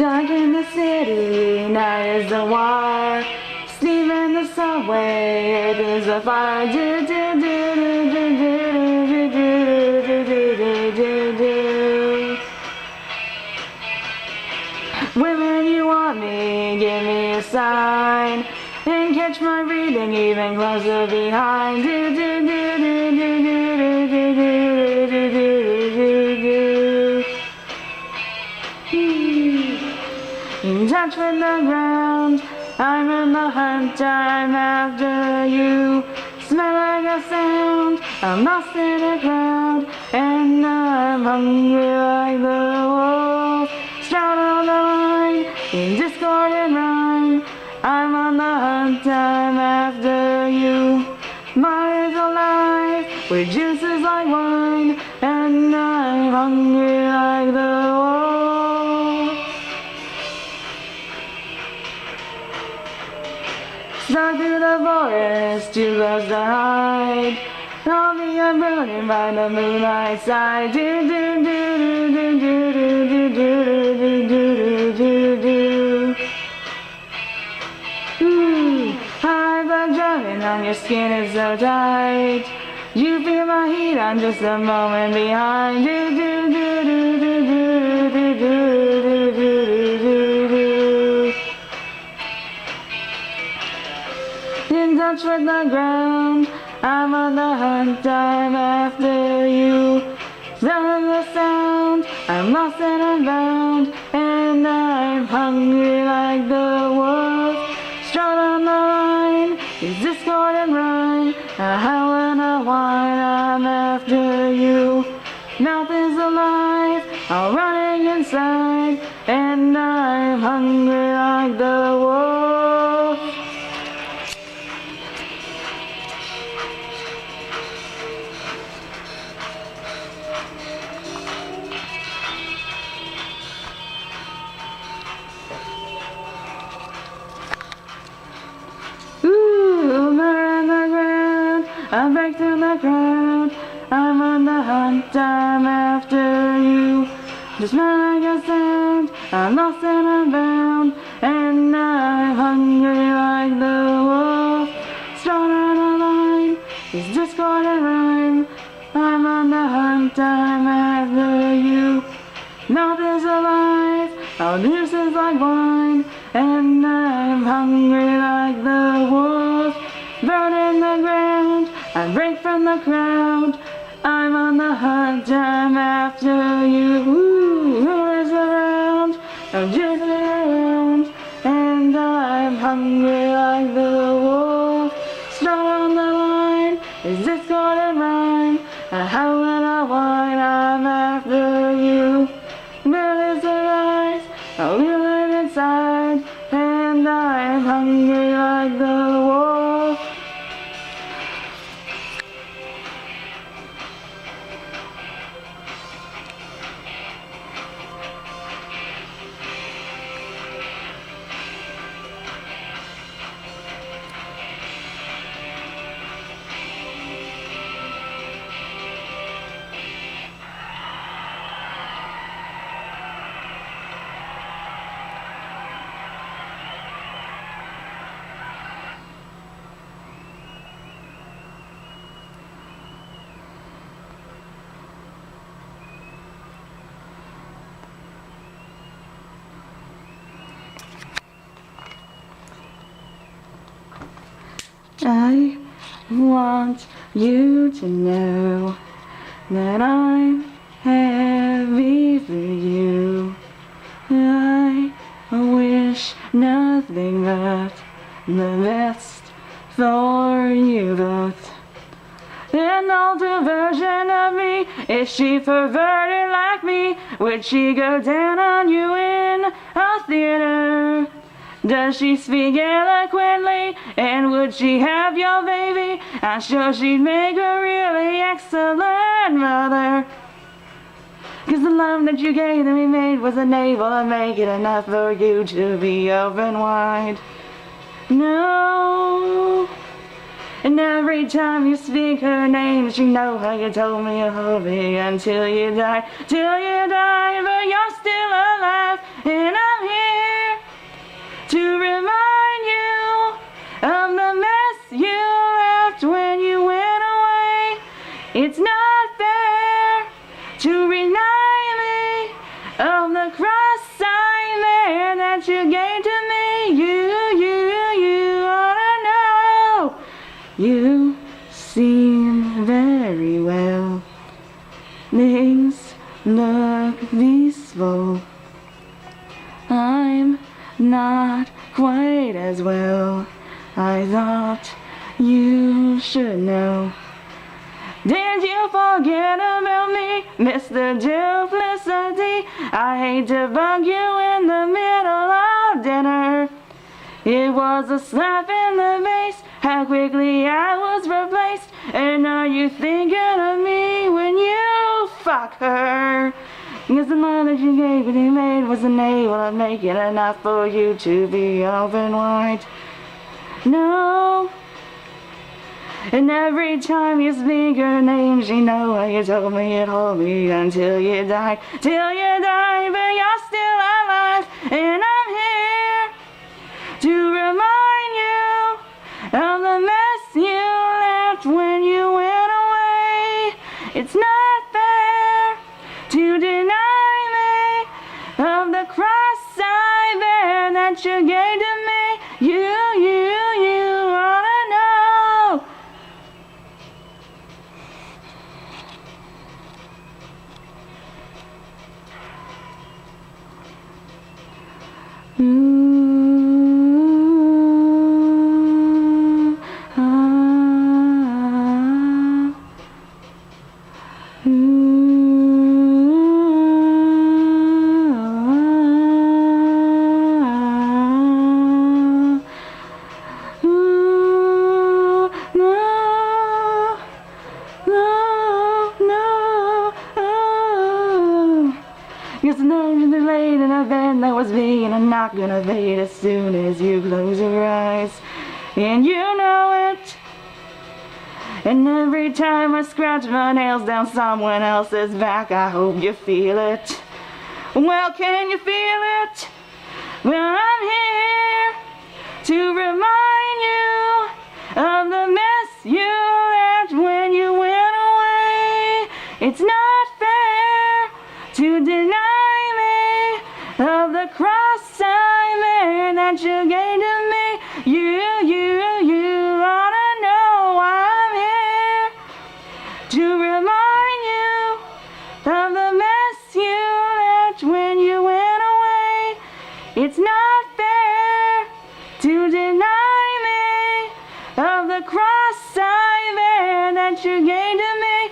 Dark in the city, night is the wire. Sleep in the subway, earth is a fire. Do do do do do do do do do do do. Women, you want me, give me a sign, and catch my breathing even closer behind. Do do do do do do do do do do do do. In touch with the ground, I'm in the hunt, I'm after you. Smell like a sound, I'm lost in a crowd, and I'm hungry like the wolf. Shout on the line, in discord and rhyme, I'm on the hunt, I'm after you. Mine is alive, with juices like wine, and I'm hungry like the wolf. Stuck through the forest, too close to hide. I'll be burning by the moonlight side. Do do do do do do do do do do do do. High blood drumming on your skin is so tight. You feel my heat, I'm just a moment behind. Do do do do do do do do do do do. In touch with the ground, I'm on the hunt, I'm after you. Sound the sound, I'm lost and I'm bound, and I'm hungry like the wolf. Strut on the line, is discord and rhyme, a howl and a whine, I'm after you. Mouth is alive, all running inside, and I'm hungry like the wolf. I break through the crowd, I'm on the hunt, I'm after you. Just smell like a sound, I'm lost and I'm bound, and I'm hungry like the wolf. Strut on a line, is discord and rhyme, I'm on the hunt, I'm after you. Mouth is alive, all juice is like wine, and I'm hungry like the wolf. Burn in the ground, I break from the crowd, I'm on the hunt, I'm after you. Who is around? I'm just around, and I'm hungry like the wolf. Strut on the line, is discord and rhyme, a howl and a whine, I'm after you. Where is the rise? I'll live inside, and I'm hungry like the wolf. I want you to know that I'm heavy for you. I wish nothing but the best for you both. An older version of me, is she perverted like me? Would she go down on you in a theater? Does she speak eloquently, and would she have your baby? I'm sure she'd make a really excellent mother. 'Cause the love that you gave to me made wasn't able to make it enough for you to be open wide. No, And every time you speak her name, you know how you told me you'll hold me until you die, till you die. But you're still alive, and I'm here to remind you of the mess you left when you went away. It's not fair to remind me of the cross sign there that you gave to me. You ought to know. You seem very well. Things look peaceful. I'm not quite as well. I thought you should know. Did you forget about me, Mr. Duplicity? I hate to bug you in the middle of dinner. It was a slap in the face, how quickly I was replaced. And are you thinking of me when you fuck her? Because the love that you gave and you made wasn't able to make it enough for you to be open wide. No. And every time you speak her name, she know how you told me you'd hold me until you died, till you died. But you're still alive, and I'm here to remind you of the mess you left when you went away. It's not fair to deny me of the cross I bear that you gave to me. You ought to know. Because I know you've been late in a bed that was me, and I'm not gonna fade as soon as you close your eyes. And you know it. And every time I scratch my nails down someone else's back, I hope you feel it. Well, can you feel it? Well, I'm here to remind you of the mess you left when you went away. It's not fair to deny of the cross I bear that you gave to me. You ought to know I'm here to remind you of the mess you left when you went away. It's not fair to deny me of the cross I bear that you gave to me.